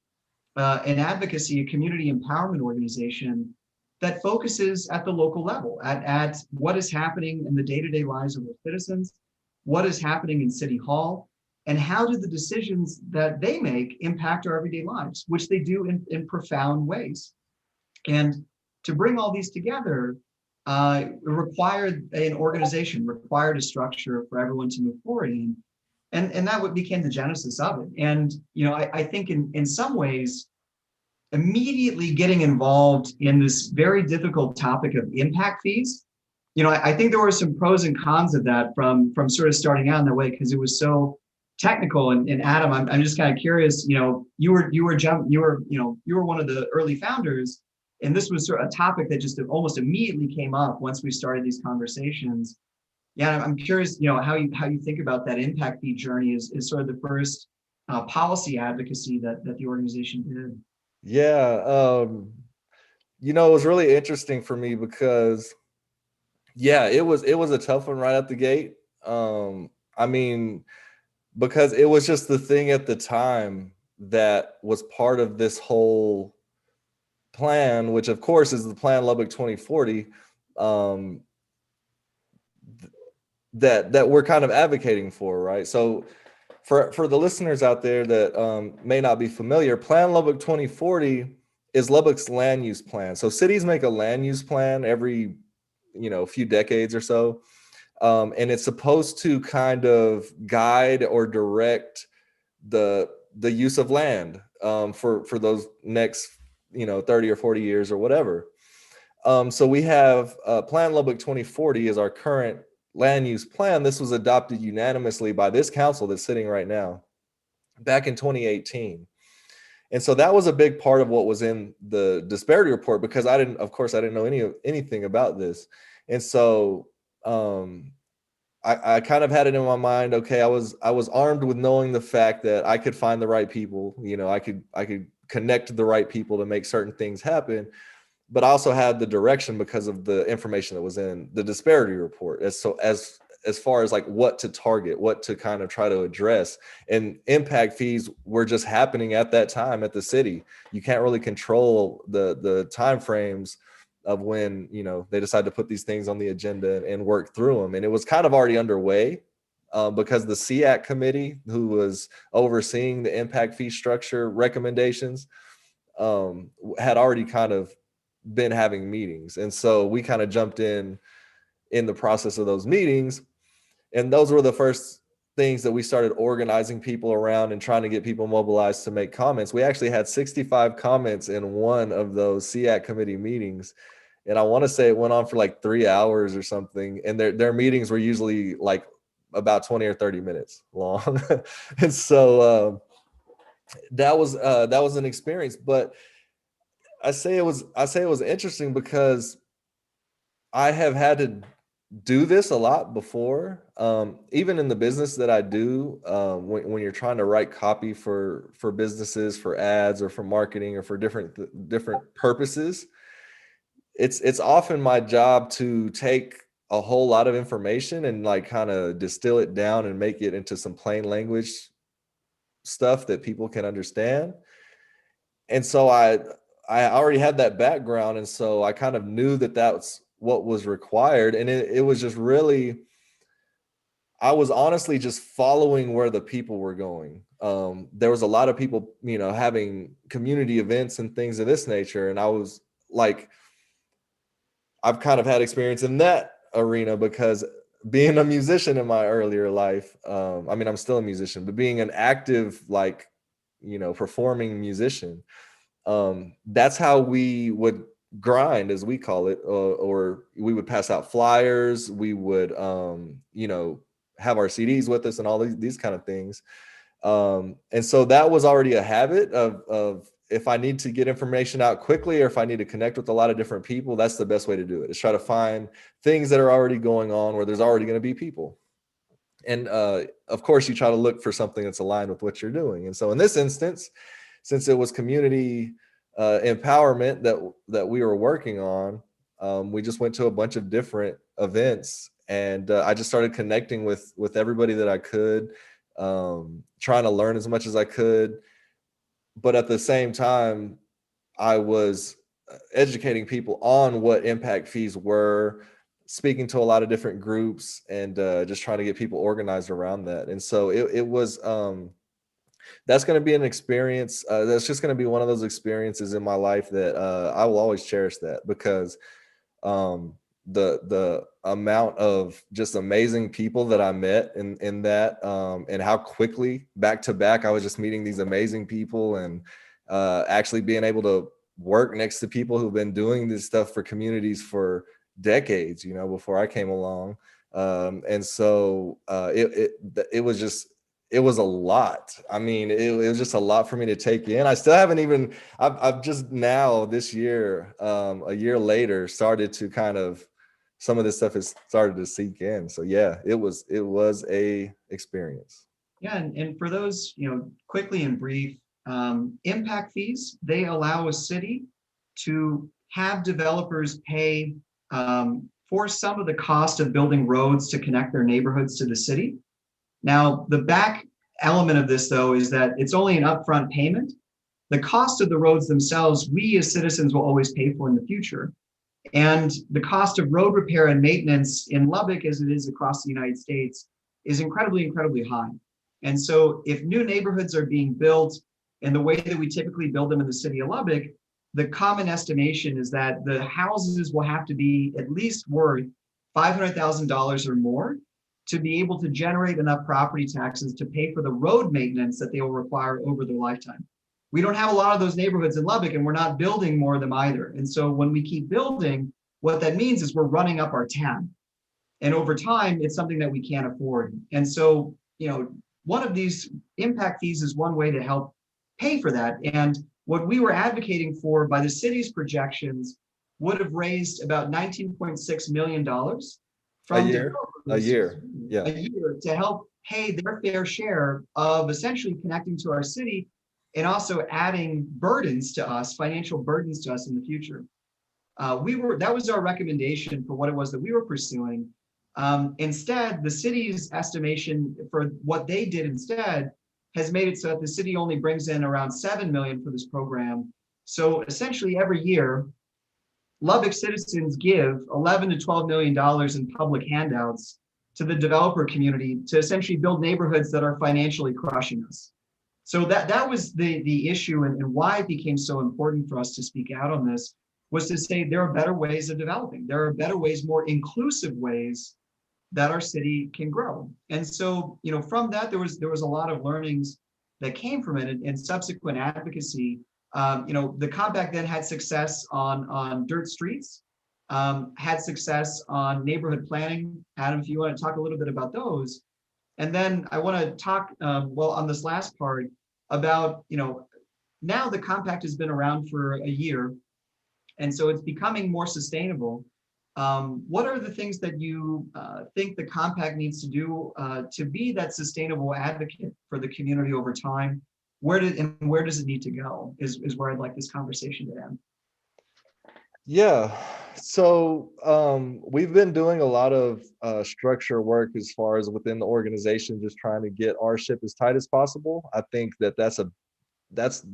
an advocacy, a community empowerment organization that focuses at the local level, at what is happening in the day-to-day lives of our citizens, what is happening in City Hall, and how do the decisions that they make impact our everyday lives, which they do in profound ways. And to bring all these together, required an organization, required a structure for everyone to move forward in. And that what became the genesis of it. And, I think in some ways, immediately getting involved in this very difficult topic of impact fees. I think there were some pros and cons of that from sort of starting out in that way because it was so technical. And Adam, I'm just kind of curious. You were one of the early founders, and this was sort of a topic that just almost immediately came up once we started these conversations. Yeah, I'm curious. How you think about that impact fee journey is sort of the first policy advocacy that the organization did. Yeah, it was really interesting for me because yeah, it was a tough one right out the gate. I mean, because it was just the thing at the time that was part of this whole plan, which of course is the Plan Lubbock 2040, um, that we're kind of advocating for, right? So for the listeners out there that may not be familiar, Plan Lubbock 2040 is Lubbock's land use plan. So cities make a land use plan every few decades or so. And it's supposed to kind of guide or direct the use of land for those next 30 or 40 years or whatever. So we have Plan Lubbock 2040 is our current land use plan. This was adopted unanimously by this council that's sitting right now back in 2018. And so that was a big part of what was in the disparity report because I didn't know anything about this. And so I kind of had it in my mind. Okay, I was armed with knowing the fact that I could find the right people. I could connect the right people to make certain things happen. But I also had the direction because of the information that was in the disparity report as far as like what to target, what to kind of try to address. And impact fees were just happening at that time at the city. You can't really control the time frames of when they decide to put these things on the agenda and work through them. And it was kind of already underway because the SEAC committee, who was overseeing the impact fee structure recommendations, had already kind of been having meetings. And so we kind of jumped in the process of those meetings. And those were the first things that we started organizing people around and trying to get people mobilized to make comments. We actually had 65 comments in one of those SEAC committee meetings. And I want to say it went on for like 3 hours or something. And their meetings were usually like about 20 or 30 minutes long. And so that was an experience. But I say it was interesting because I have had to do this a lot before, even in the business that I do. When you're trying to write copy for businesses, for ads, or for marketing, or for different purposes, it's often my job to take a whole lot of information and like kind of distill it down and make it into some plain language stuff that people can understand. And so I already had that background, and so I kind of knew that that's what was required. And it was just really, I was honestly just following where the people were going. There was a lot of people, having community events and things of this nature. And I was like, I've kind of had experience in that arena because being a musician in my earlier life, I'm still a musician, but being an active, like, performing musician, that's how we would grind, as we call it, or we would pass out flyers. We would, have our CDs with us and all these kind of things. And so that was already a habit of if I need to get information out quickly, or if I need to connect with a lot of different people, that's the best way to do it, is try to find things that are already going on where there's already going to be people. And of course, you try to look for something that's aligned with what you're doing. And so in this instance, since it was community empowerment that we were working on, we just went to a bunch of different events, and I just started connecting with everybody that I could, trying to learn as much as I could. But at the same time, I was educating people on what impact fees were, speaking to a lot of different groups, and just trying to get people organized around that. And so it was, that's going to be an experience. That's just going to be one of those experiences in my life that I will always cherish, that because the amount of just amazing people that I met in that, and how quickly back to back I was just meeting these amazing people, and actually being able to work next to people who've been doing this stuff for communities for decades, before I came along. And so it was just, it was a lot. I mean, it was just a lot for me to take in. I still haven't even, I've just now this year, a year later, started to kind of, some of this stuff has started to sink in. So yeah, it was a experience. Yeah, and for those, quickly and brief, impact fees, they allow a city to have developers pay for some of the cost of building roads to connect their neighborhoods to the city. Now, the back element of this, though, is that it's only an upfront payment. The cost of the roads themselves, we as citizens will always pay for in the future. And the cost of road repair and maintenance in Lubbock, as it is across the United States, is incredibly, incredibly high. And so if new neighborhoods are being built in the way that we typically build them in the city of Lubbock, the common estimation is that the houses will have to be at least worth $500,000 or more to be able to generate enough property taxes to pay for the road maintenance that they will require over their lifetime. We don't have a lot of those neighborhoods in Lubbock, and we're not building more of them either. And so when we keep building, what that means is we're running up our tab. And over time, it's something that we can't afford. And so, one of these impact fees is one way to help pay for that. And what we were advocating for by the city's projections would have raised about $19.6 million from a year to help pay their fair share of essentially connecting to our city and also adding burdens to us, financial burdens to us in the future. That was our recommendation for what it was that we were pursuing. Instead, the city's estimation for what they did instead has made it so that the city only brings in around $7 million for this program. So essentially every year, Lubbock citizens give $11 to $12 million in public handouts to the developer community to essentially build neighborhoods that are financially crushing us. So that was the issue, and why it became so important for us to speak out on this was to say there are better ways of developing. There are better ways, more inclusive ways that our city can grow. And so, from that, there was a lot of learnings that came from it and subsequent advocacy. The compact then had success on dirt streets, had success on neighborhood planning. Adam, if you want to talk a little bit about those. And then I want to talk, on this last part about, now the compact has been around for a year, and so it's becoming more sustainable. What are the things that you think the compact needs to do to be that sustainable advocate for the community over time? Where does it need to go is where I'd like this conversation to end. Yeah, so we've been doing a lot of structure work as far as within the organization, just trying to get our ship as tight as possible. I think that's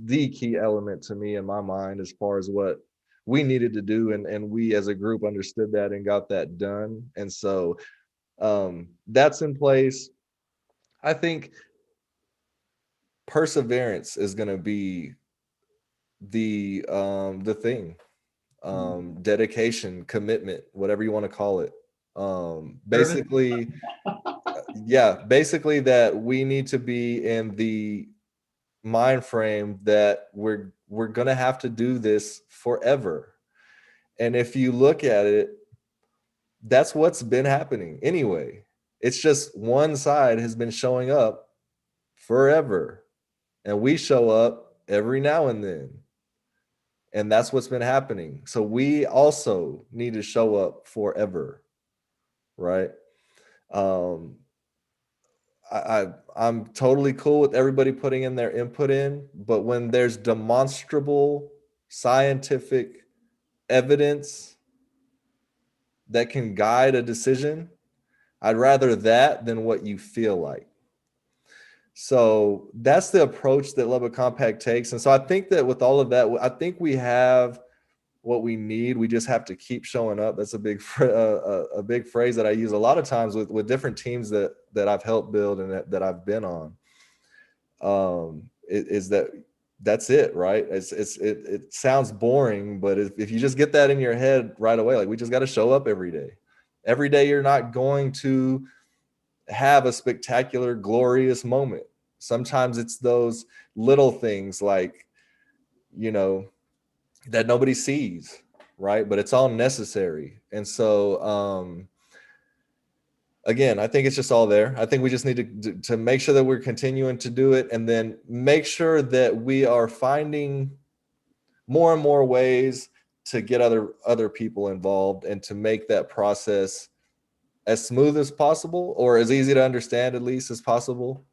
the key element to me in my mind as far as what we needed to do, and we as a group understood that and got that done. And so that's in place. I think perseverance is going to be the thing. Dedication, commitment, whatever you want to call it. Basically that we need to be in the mind frame that we're gonna have to do this forever. And if you look at it, that's what's been happening anyway. It's just one side has been showing up forever, and we show up every now and then. And that's what's been happening. So we also need to show up forever, right? I'm totally cool with everybody putting in their input in, but when there's demonstrable scientific evidence that can guide a decision, I'd rather that than what you feel like. So that's the approach that Lubbock Compact takes. And so I think that with all of that, I think we have what we need. We just have to keep showing up. That's a big phrase that I use a lot of times with different teams that I've helped build and that I've been on. That's it, right? It sounds boring, but if you just get that in your head right away, like we just got to show up every day. Every day you're not going to have a spectacular, glorious moment. Sometimes it's those little things like you know, that nobody sees, right? But it's all necessary. And so, again, I think it's just all there. I think we just need to make sure that we're continuing to do it, and then make sure that we are finding more and more ways to get other people involved and to make that process as smooth as possible, or as easy to understand at least as possible.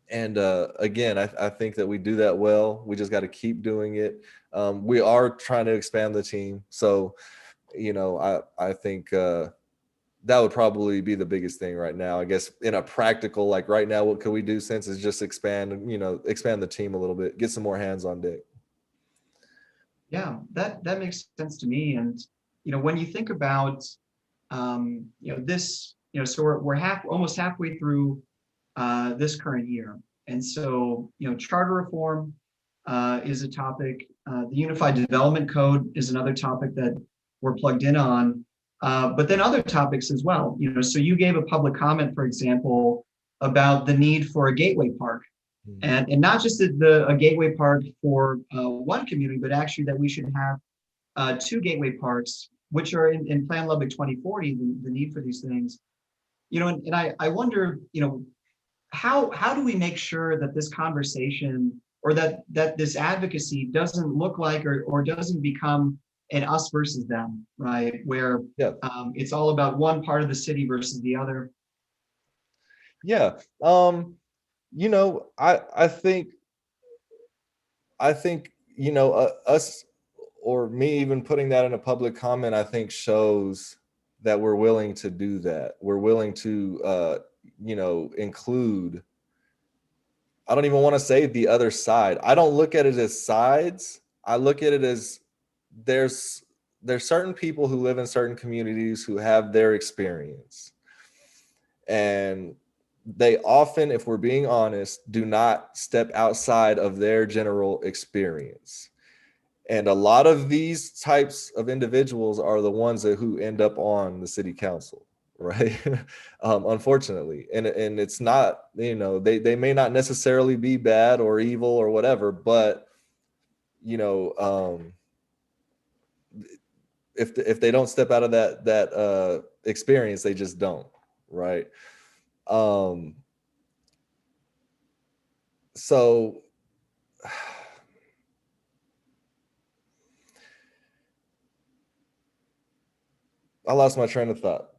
And again, I think that we do that well. We just got to keep doing it. We are trying to expand the team, so I think that would probably be the biggest thing right now. I guess in a practical, like right now, what could we do since is just expand the team a little bit, get some more hands on deck. Yeah, that makes sense to me. And when you think about this, so we're almost halfway through this current year, and so charter reform is a topic. The Unified Development Code is another topic that we're plugged in on. But then other topics as well. So you gave a public comment, for example, about the need for a gateway park. And not just a gateway park for one community, but actually that we should have two gateway parks, which are in Plan Lubbock 2040, the need for these things. And I wonder, how do we make sure that this conversation, or that this advocacy doesn't look like, or doesn't become an us versus them, right? Where it's all about one part of the city versus the other. Yeah. I think, us, or me even putting that in a public comment, I think shows that we're willing to do that. We're willing to, include, I don't even want to say the other side. I don't look at it as sides. I look at it as there's certain people who live in certain communities who have their experience. And they often, if we're being honest, do not step outside of their general experience. And a lot of these types of individuals are the ones who end up on the city council, right? Unfortunately. And it's not, they may not necessarily be bad or evil or whatever, but, if they don't step out of that experience, they just don't, right? So I lost my train of thought.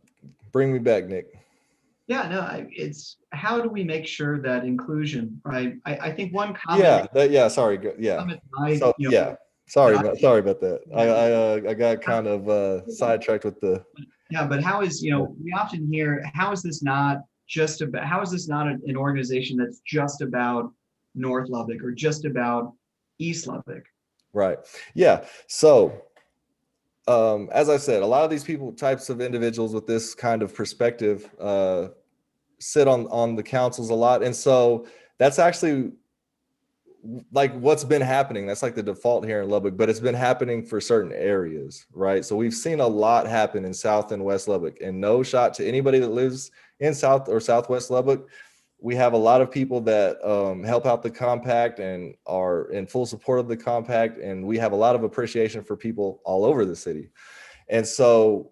Bring me back, Nick. Yeah, no, it's how do we make sure that inclusion, right? I think one comment. Sorry. Comment So sorry about that. Yeah. I got kind of sidetracked with the. Yeah, but how is, we often hear, how is this not an organization that's just about North Lubbock or just about East Lubbock? Right. Yeah. So, as I said, a lot of these types of individuals with this kind of perspective sit on the councils a lot. And so that's actually like what's been happening. That's like the default here in Lubbock, but it's been happening for certain areas, right? So we've seen a lot happen in South and West Lubbock, and no shot to anybody that lives in South or Southwest Lubbock. We have a lot of people that help out the compact and are in full support of the compact. And we have a lot of appreciation for people all over the city. And so,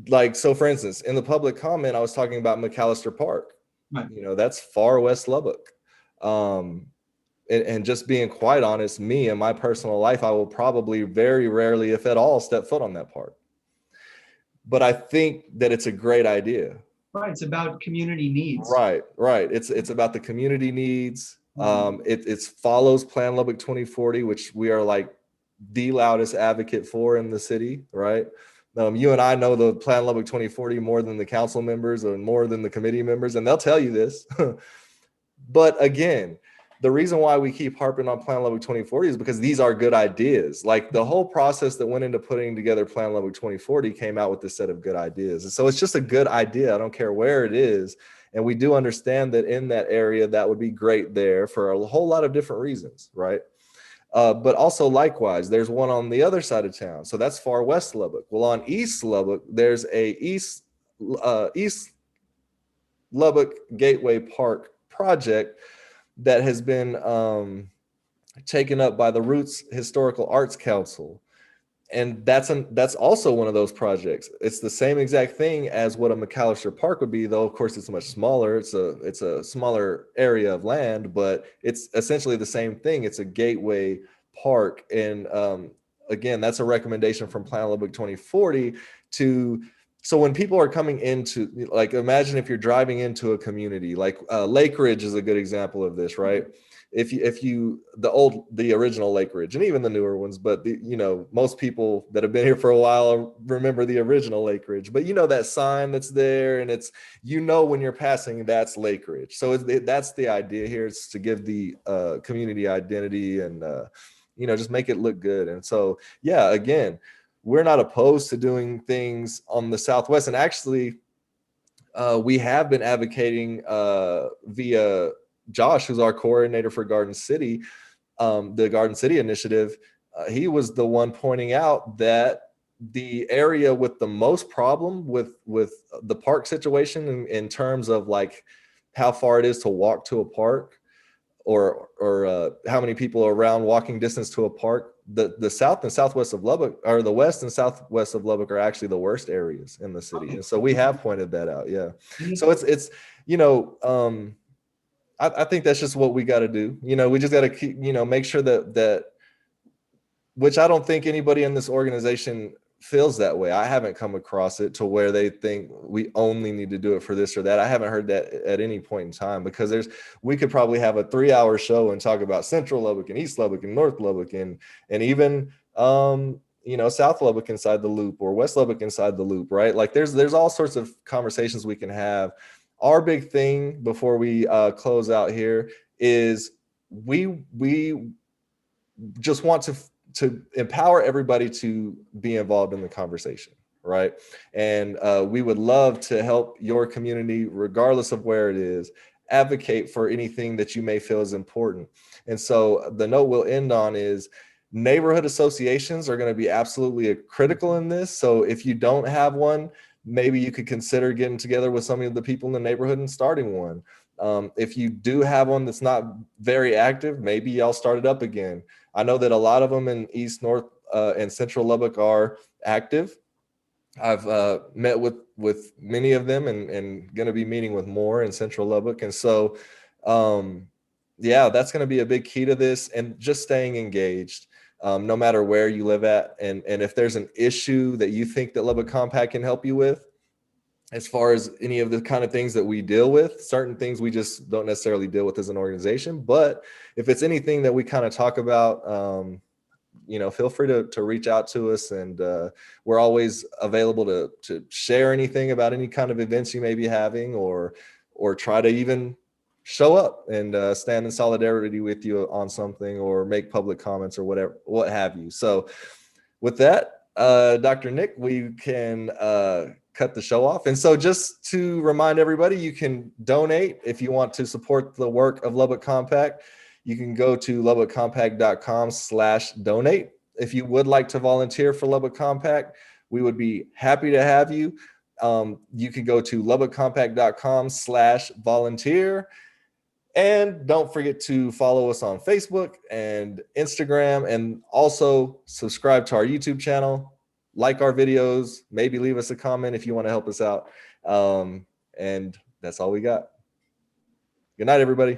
for instance, in the public comment, I was talking about McAllister Park. Right. That's far West Lubbock. And just being quite honest, me in my personal life, I will probably very rarely, if at all, step foot on that park. But I think that it's a great idea. Right. It's about community needs. Right. It's about the community needs. It follows Plan Lubbock 2040, which we are like the loudest advocate for in the city, right? You and I know the Plan Lubbock 2040 more than the council members or more than the committee members, and they'll tell you this. But again, the reason why we keep harping on Plan Lubbock 2040 is because these are good ideas. Like the whole process that went into putting together Plan Lubbock 2040 came out with this set of good ideas. And so it's just a good idea. I don't care where it is. And we do understand that in that area, that would be great there for a whole lot of different reasons, right? But also likewise, there's one on the other side of town. So that's far West Lubbock. Well, on East Lubbock, there's a East Lubbock Gateway Park project that has been taken up by the Roots Historical Arts Council. And that's also one of those projects. It's the same exact thing as what a McAllister Park would be, though of course it's much smaller. It's a smaller area of land, but it's essentially the same thing. It's a gateway park, and again, that's a recommendation from Plan Lubbock 2040 to. So when people are coming into, like, imagine if you're driving into a community, like Lake Ridge is a good example of this, right? If you the original Lake Ridge, and even the newer ones, but most people that have been here for a while remember the original Lake Ridge. But that sign that's there, and it's when you're passing, that's Lake Ridge. So that's the idea here. It's to give the community identity and just make it look good. And so again, we're not opposed to doing things on the Southwest, and actually we have been advocating via Josh, who's our coordinator for Garden City, the Garden City initiative. He was the one pointing out that the area with the most problem with the park situation in terms of like how far it is to walk to a park, or how many people are around walking distance to a park, the south and southwest of Lubbock, or the west and southwest of Lubbock, are actually the worst areas in the city. And so we have pointed that out. Yeah. So it's I think that's just what we got to do. We just got to keep, make sure that, which I don't think anybody in this organization feels that way. I haven't come across it to where they think we only need to do it for this or that. I haven't heard that at any point in time, because we could probably have a 3-hour show and talk about Central Lubbock and East Lubbock and North Lubbock and even South Lubbock inside the loop, or West Lubbock inside the loop, right? Like there's all sorts of conversations we can have. Our big thing before we close out here is we just want to empower everybody to be involved in the conversation, right? And we would love to help your community, regardless of where it is, advocate for anything that you may feel is important. And so the note we'll end on is neighborhood associations are going to be absolutely critical in this. So if you don't have one, maybe you could consider getting together with some of the people in the neighborhood and starting one. If you do have one that's not very active, maybe y'all start it up again. I know that a lot of them in East, North, and Central Lubbock are active. I've met with many of them and going to be meeting with more in Central Lubbock. And so, that's going to be a big key to this, and just staying engaged. No matter where you live at. And if there's an issue that you think that Lubbock Compact can help you with, as far as any of the kind of things that we deal with, certain things we just don't necessarily deal with as an organization. But if it's anything that we kind of talk about, feel free to reach out to us, and we're always available to share anything about any kind of events you may be having, or try to even show up and stand in solidarity with you on something, or make public comments, or whatever, what have you. So with that, Dr. Nick, we can cut the show off. And so just to remind everybody, you can donate if you want to support the work of Lubbock Compact. You can go to lubbockcompact.com/donate. If you would like to volunteer for Lubbock Compact, we would be happy to have you. You can go to lubbockcompact.com/volunteer. And don't forget to follow us on Facebook and Instagram, and also subscribe to our YouTube channel, like our videos, maybe leave us a comment if you want to help us out. And that's all we got. Good night, everybody.